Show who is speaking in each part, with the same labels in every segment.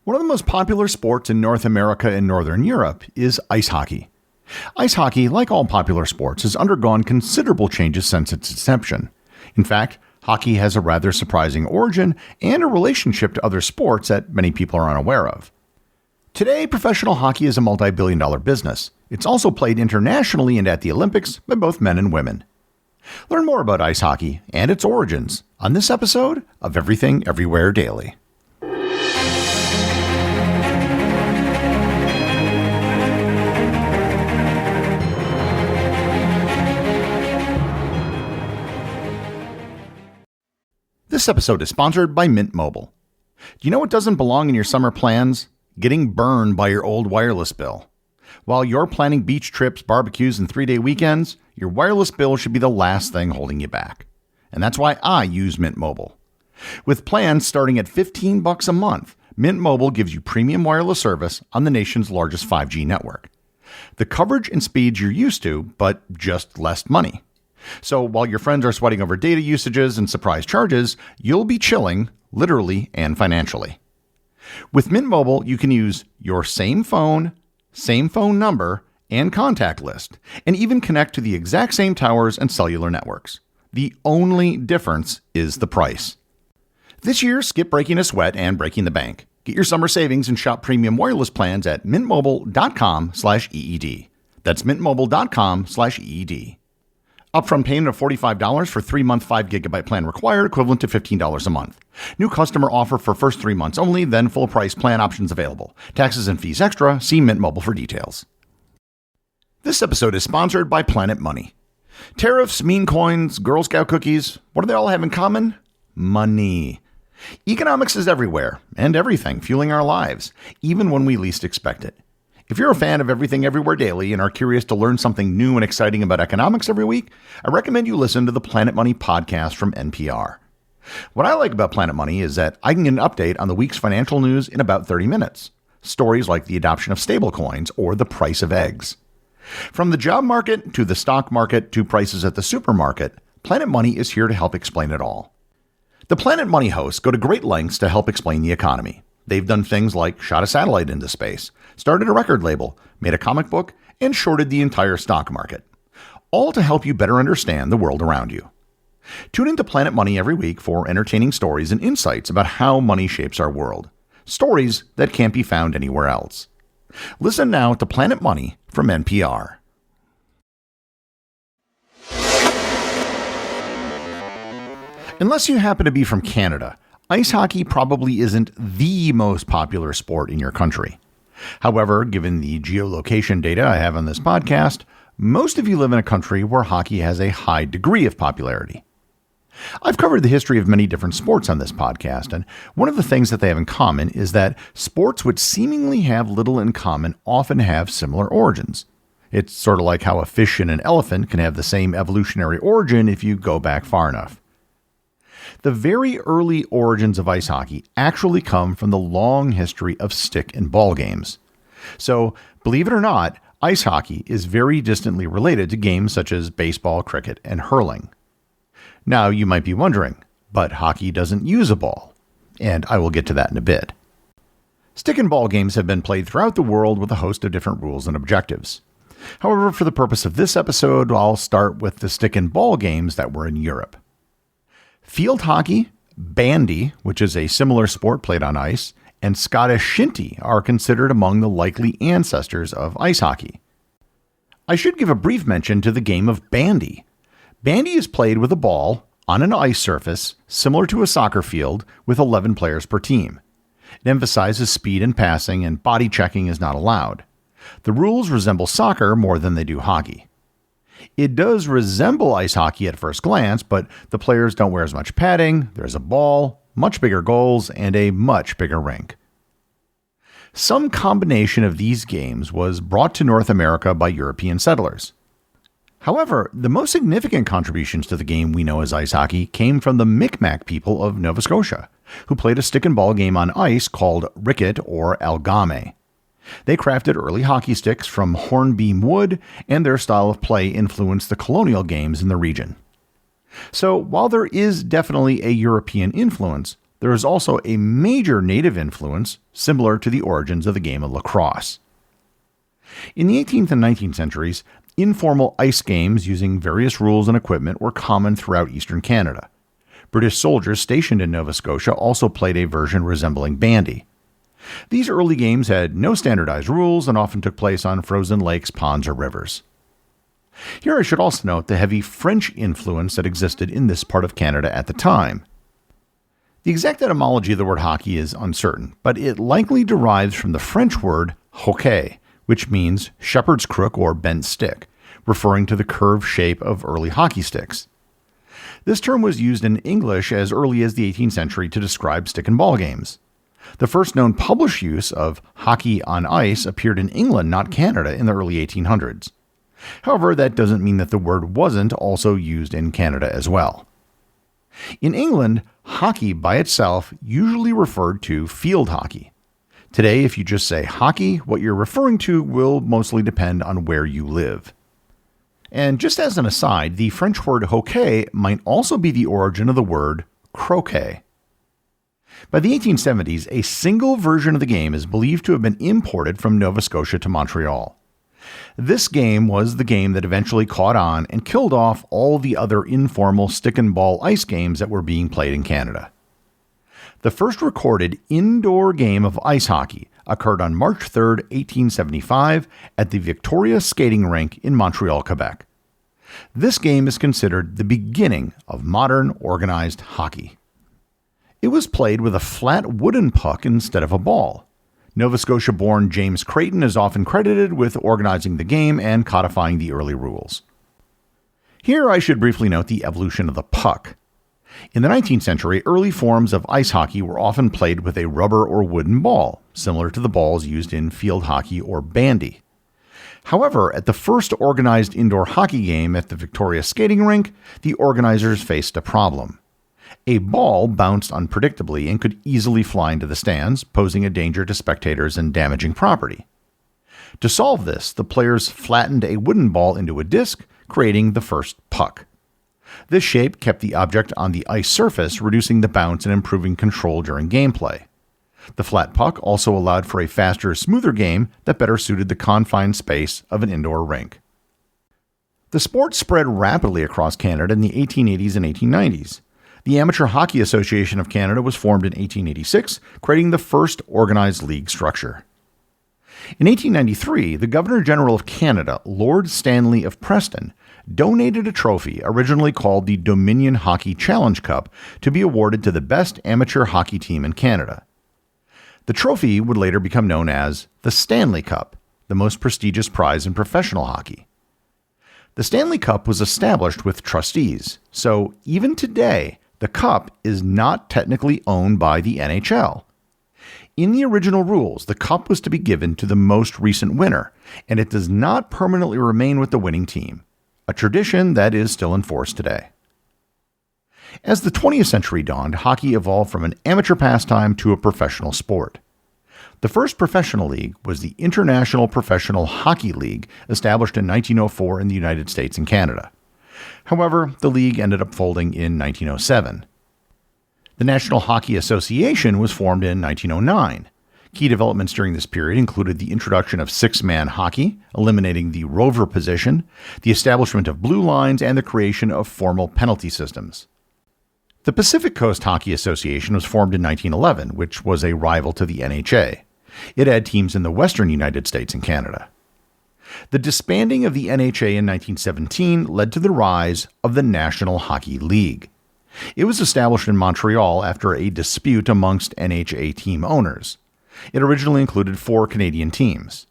Speaker 1: One of the most popular sports in North America and Northern Europe is ice hockey. Ice hockey, like all popular sports, has undergone considerable changes since its inception. In fact, hockey has a rather surprising origin and a relationship to other sports that many people are unaware of. Today, professional hockey is a multi-billion-dollar business. It's also played internationally and at the Olympics by both men and women. Learn more about ice hockey and its origins on this episode of Everything Everywhere Daily. This episode is sponsored by Mint Mobile. Do you know what doesn't belong in your summer plans? Getting burned by your old wireless bill. While you're planning beach trips, barbecues, and 3-day weekends, your wireless bill should be the last thing holding you back. And that's why I use Mint Mobile. With plans starting at $15 a month, Mint Mobile gives you premium wireless service on the nation's largest 5G network. The coverage and speeds you're used to, but just less money. So while your friends are sweating over data usages and surprise charges, you'll be chilling, literally and financially. With Mint Mobile, you can use your same phone number, and contact list, and even connect to the exact same towers and cellular networks. The only difference is the price. This year, skip breaking a sweat and breaking the bank. Get your summer savings and shop premium wireless plans at mintmobile.com/EED. That's mintmobile.com/EED. Upfront payment of $45 for 3-month 5GB plan required, equivalent to $15 a month. New customer offer for first 3 months only, then full price plan options available. Taxes and fees extra. See Mint Mobile for details. This episode is sponsored by Planet Money. Tariffs, meme coins, Girl Scout cookies, what do they all have in common? Money. Economics is everywhere and everything, fueling our lives, even when we least expect it. If you're a fan of Everything Everywhere Daily and are curious to learn something new and exciting about economics every week, I recommend you listen to the Planet Money podcast from NPR. What I like about Planet Money is that I can get an update on the week's financial news in about 30 minutes. Stories like the adoption of stablecoins or the price of eggs. From the job market to the stock market to prices at the supermarket, Planet Money is here to help explain it all. The Planet Money hosts go to great lengths to help explain the economy. They've done things like shot a satellite into space, started a record label, made a comic book, and shorted the entire stock market. All to help you better understand the world around you. Tune into Planet Money every week for entertaining stories and insights about how money shapes our world. Stories that can't be found anywhere else. Listen now to Planet Money from NPR. Unless you happen to be from Canada, ice hockey probably isn't the most popular sport in your country. However, given the geolocation data I have on this podcast, most of you live in a country where hockey has a high degree of popularity. I've covered the history of many different sports on this podcast, and one of the things that they have in common is that sports which seemingly have little in common often have similar origins. It's sort of like how a fish and an elephant can have the same evolutionary origin if you go back far enough. The very early origins of ice hockey actually come from the long history of stick and ball games. So, believe it or not, ice hockey is very distantly related to games such as baseball, cricket, and hurling. Now, you might be wondering, but hockey doesn't use a ball, and I will get to that in a bit. Stick and ball games have been played throughout the world with a host of different rules and objectives. However, for the purpose of this episode, I'll start with the stick and ball games that were in Europe. Field hockey, bandy, which is a similar sport played on ice, and Scottish shinty are considered among the likely ancestors of ice hockey. I should give a brief mention to the game of bandy. Bandy is played with a ball on an ice surface similar to a soccer field with 11 players per team. It emphasizes speed and passing, and body checking is not allowed. The rules resemble soccer more than they do hockey. It does resemble ice hockey at first glance, but the players don't wear as much padding, there's a ball, much bigger goals, and a much bigger rink. Some combination of these games was brought to North America by European settlers. However, the most significant contributions to the game we know as ice hockey came from the Micmac people of Nova Scotia, who played a stick and ball game on ice called ricket or algame. They crafted early hockey sticks from hornbeam wood, and their style of play influenced the colonial games in the region. So while there is definitely a European influence, there is also a major native influence similar to the origins of the game of lacrosse. In the 18th and 19th centuries, informal ice games using various rules and equipment were common throughout eastern Canada. British soldiers stationed in Nova Scotia also played a version resembling bandy. These early games had no standardized rules and often took place on frozen lakes, ponds, or rivers. Here I should also note the heavy French influence that existed in this part of Canada at the time. The exact etymology of the word hockey is uncertain, but it likely derives from the French word hoquet, which means shepherd's crook or bent stick, referring to the curved shape of early hockey sticks. This term was used in English as early as the 18th century to describe stick and ball games. The first known published use of hockey on ice appeared in England, not Canada, in the early 1800s. However, that doesn't mean that the word wasn't also used in Canada as well. In England, hockey by itself usually referred to field hockey. Today, if you just say hockey, what you're referring to will mostly depend on where you live. And just as an aside, the French word hoquet might also be the origin of the word croquet. By the 1870s, a single version of the game is believed to have been imported from Nova Scotia to Montreal. This game was the game that eventually caught on and killed off all the other informal stick and ball ice games that were being played in Canada. The first recorded indoor game of ice hockey occurred on March 3, 1875, at the Victoria Skating Rink in Montreal, Quebec. This game is considered the beginning of modern organized hockey. It was played with a flat wooden puck instead of a ball. Nova Scotia-born James Creighton is often credited with organizing the game and codifying the early rules. Here I should briefly note the evolution of the puck. In the 19th century, early forms of ice hockey were often played with a rubber or wooden ball, similar to the balls used in field hockey or bandy. However, at the first organized indoor hockey game at the Victoria Skating Rink, the organizers faced a problem. A ball bounced unpredictably and could easily fly into the stands, posing a danger to spectators and damaging property. To solve this, the players flattened a wooden ball into a disc, creating the first puck. This shape kept the object on the ice surface, reducing the bounce and improving control during gameplay. The flat puck also allowed for a faster, smoother game that better suited the confined space of an indoor rink. The sport spread rapidly across Canada in the 1880s and 1890s. The Amateur Hockey Association of Canada was formed in 1886, creating the first organized league structure. In 1893, the Governor-General of Canada, Lord Stanley of Preston, donated a trophy originally called the Dominion Hockey Challenge Cup to be awarded to the best amateur hockey team in Canada. The trophy would later become known as the Stanley Cup, the most prestigious prize in professional hockey. The Stanley Cup was established with trustees, so even today, the cup is not technically owned by the NHL. In the original rules, the cup was to be given to the most recent winner, and it does not permanently remain with the winning team, a tradition that is still in force today. As the 20th century dawned, hockey evolved from an amateur pastime to a professional sport. The first professional league was the International Professional Hockey League, established in 1904 in the United States and Canada. However, the league ended up folding in 1907. The National Hockey Association was formed in 1909. Key developments during this period included the introduction of six-man hockey, eliminating the rover position, the establishment of blue lines, and the creation of formal penalty systems. The Pacific Coast Hockey Association was formed in 1911, which was a rival to the NHA. It had teams in the western United States and Canada. The disbanding of the NHA in 1917 led to the rise of the National Hockey League. It was established in Montreal after a dispute amongst NHA team owners. It originally included 4 Canadian teams.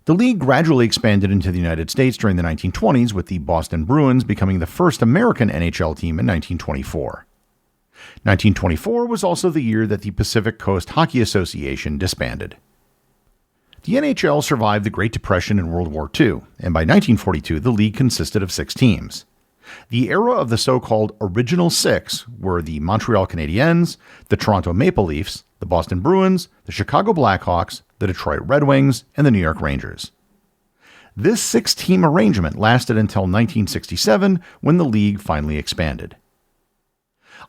Speaker 1: The league gradually expanded into the United States during the 1920s, with the Boston Bruins becoming the first American NHL team in 1924. 1924 was also the year that the Pacific Coast Hockey Association disbanded. The NHL survived the Great Depression and World War II, and by 1942 the league consisted of 6 teams. The era of the so-called Original Six were the Montreal Canadiens, the Toronto Maple Leafs, the Boston Bruins, the Chicago Blackhawks, the Detroit Red Wings, and the New York Rangers. This 6-team arrangement lasted until 1967, when the league finally expanded.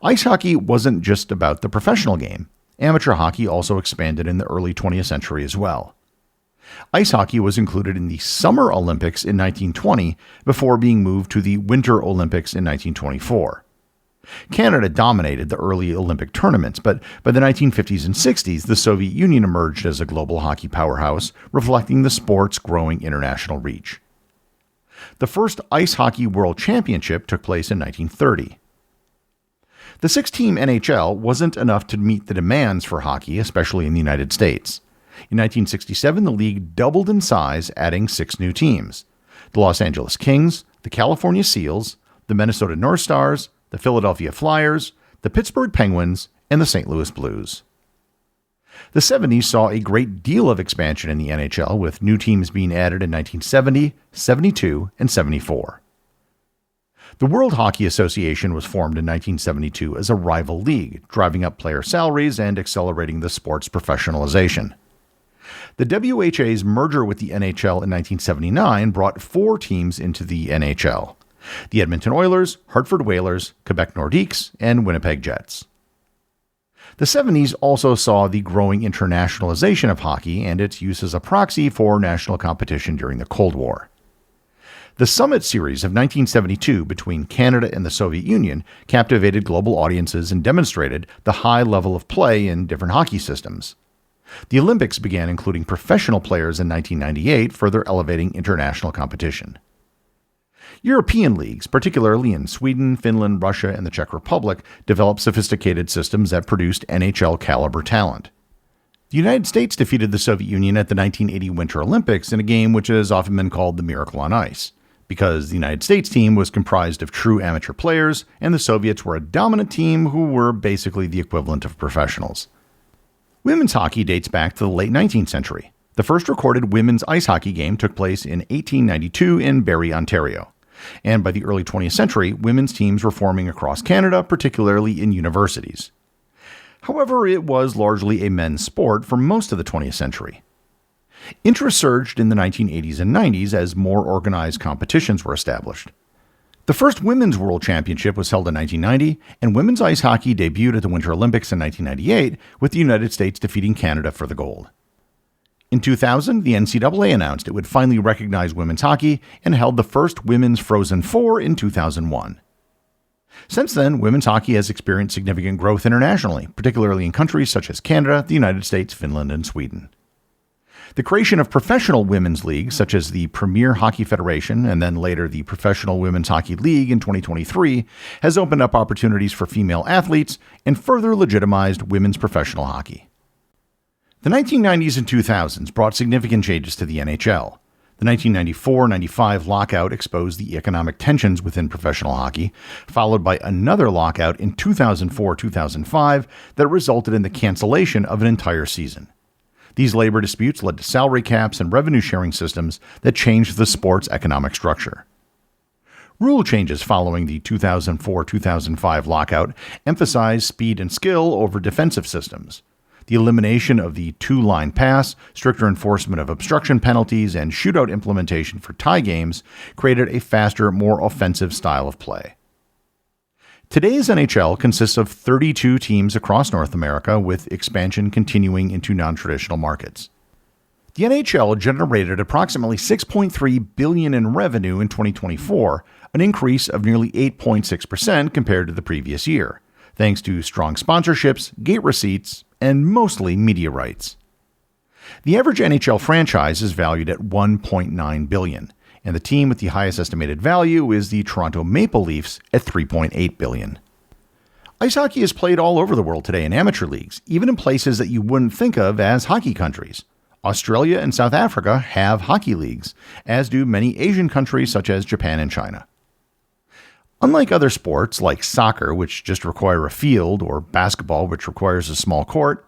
Speaker 1: Ice hockey wasn't just about the professional game. Amateur hockey also expanded in the early 20th century as well. Ice hockey was included in the Summer Olympics in 1920 before being moved to the Winter Olympics in 1924. Canada dominated the early Olympic tournaments, but by the 1950s and 60s, the Soviet Union emerged as a global hockey powerhouse, reflecting the sport's growing international reach. The first Ice Hockey World Championship took place in 1930. The six-team NHL wasn't enough to meet the demands for hockey, especially in the United States. In 1967, the league doubled in size, adding 6 new teams: the Los Angeles Kings, the California Seals, the Minnesota North Stars, the Philadelphia Flyers, the Pittsburgh Penguins, and the St. Louis Blues. The 70s saw a great deal of expansion in the NHL, with new teams being added in 1970, 72, and 74. The World Hockey Association was formed in 1972 as a rival league, driving up player salaries and accelerating the sport's professionalization. The WHA's merger with the NHL in 1979 brought 4 teams into the NHL: the Edmonton Oilers, Hartford Whalers, Quebec Nordiques, and Winnipeg Jets. The 70s also saw the growing internationalization of hockey and its use as a proxy for national competition during the Cold War. The Summit Series of 1972 between Canada and the Soviet Union captivated global audiences and demonstrated the high level of play in different hockey systems. The Olympics began including professional players in 1998, further elevating international competition. European leagues, particularly in Sweden, Finland, Russia, and the Czech Republic, developed sophisticated systems that produced NHL-caliber talent. The United States defeated the Soviet Union at the 1980 Winter Olympics in a game which has often been called the Miracle on Ice, because the United States team was comprised of true amateur players, and the Soviets were a dominant team who were basically the equivalent of professionals. Women's hockey dates back to the late 19th century. The first recorded women's ice hockey game took place in 1892 in Barrie, Ontario. And by the early 20th century, women's teams were forming across Canada, particularly in universities. However, it was largely a men's sport for most of the 20th century. Interest surged in the 1980s and 90s as more organized competitions were established. The first Women's World Championship was held in 1990, and women's ice hockey debuted at the Winter Olympics in 1998, with the United States defeating Canada for the gold. In 2000, the NCAA announced it would finally recognize women's hockey and held the first Women's Frozen Four in 2001. Since then, women's hockey has experienced significant growth internationally, particularly in countries such as Canada, the United States, Finland, and Sweden. The creation of professional women's leagues, such as the Premier Hockey Federation and then later the Professional Women's Hockey League in 2023, has opened up opportunities for female athletes and further legitimized women's professional hockey. The 1990s and 2000s brought significant changes to the NHL. The 1994-95 lockout exposed the economic tensions within professional hockey, followed by another lockout in 2004-2005 that resulted in the cancellation of an entire season. These labor disputes led to salary caps and revenue-sharing systems that changed the sport's economic structure. Rule changes following the 2004-2005 lockout emphasized speed and skill over defensive systems. The elimination of the two-line pass, stricter enforcement of obstruction penalties, and shootout implementation for tie games created a faster, more offensive style of play. Today's NHL consists of 32 teams across North America, with expansion continuing into non-traditional markets. The NHL generated approximately $6.3 billion in revenue in 2024, an increase of nearly 8.6% compared to the previous year, thanks to strong sponsorships, gate receipts, and mostly media rights. The average NHL franchise is valued at $1.9 billion, and the team with the highest estimated value is the Toronto Maple Leafs at $3.8 billion. Ice hockey is played all over the world today in amateur leagues, even in places that you wouldn't think of as hockey countries. Australia and South Africa have hockey leagues, as do many Asian countries such as Japan and China. Unlike other sports like soccer, which just require a field, or basketball, which requires a small court,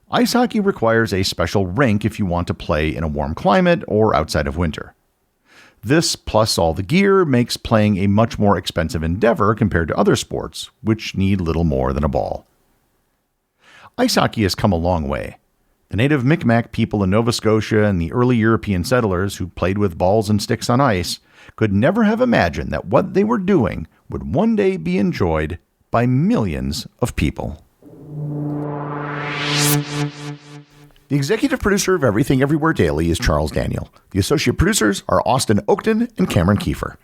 Speaker 1: ice hockey requires a special rink if you want to play in a warm climate or outside of winter. This, plus all the gear, makes playing a much more expensive endeavor compared to other sports, which need little more than a ball. Ice hockey has come a long way. The native Mi'kmaq people in Nova Scotia and the early European settlers who played with balls and sticks on ice could never have imagined that what they were doing would one day be enjoyed by millions of people. The executive producer of Everything Everywhere Daily is Charles Daniel. The associate producers are Austin Oakton and Cameron Kiefer.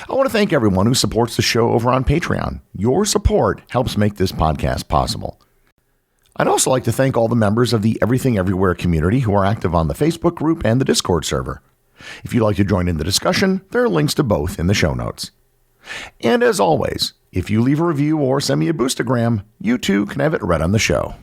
Speaker 1: I want to thank everyone who supports the show over on Patreon. Your support helps make this podcast possible. I'd also like to thank all the members of the Everything Everywhere community who are active on the Facebook group and the Discord server. If you'd like to join in the discussion, there are links to both in the show notes. And as always, if you leave a review or send me a boostagram, you too can have it read on the show.